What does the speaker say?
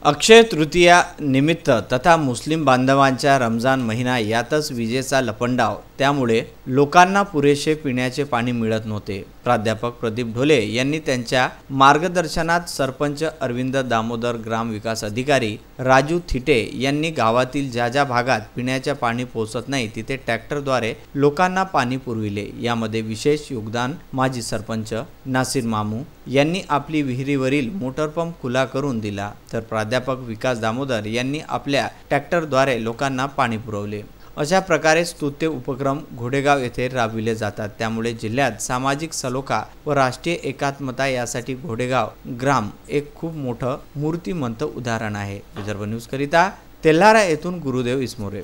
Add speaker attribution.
Speaker 1: अक्षय तृतीया निमित्त तथा मुस्लिम बांधवांच्या रमजान महिना यातच विजेचा लपंडाव, त्यामुळे लोकांना पुरेसे पिण्याचे पाणी मिळत नव्हते। प्राध्यापक प्रदीप ढोले यांनी त्यांच्या मार्गदर्शनात सरपंच अरविंद दामोदर, ग्राम विकास अधिकारी राजू थिटे यांनी गावातील ज्या भागात पिण्याचे पाणी पोहोचत नाही तिथे ट्रॅक्टरद्वारे लोकांना पाणी पुरविले। यामध्ये विशेष योगदान माजी सरपंच नासिर मामू यांनी आपली विहिरीवरील मोटर पंप खुला करून दिला, तर प्राध्यापक विकास दामोदर यांनी आपल्या ट्रॅक्टरद्वारे लोकांना पाणी पुरवले। अशा प्रकारे स्तुत्य उपक्रम घोडेगाव येथे राबविले जातात। त्यामुळे जिल्ह्यात सामाजिक सलोखा व राष्ट्रीय एकात्मता यासाठी घोडेगाव ग्राम एक खूप मोठं मूर्तिमंत उदाहरण आहे। विदर्भ न्यूज करिता तेल्हारा येथून गुरुदेव इसमोरे।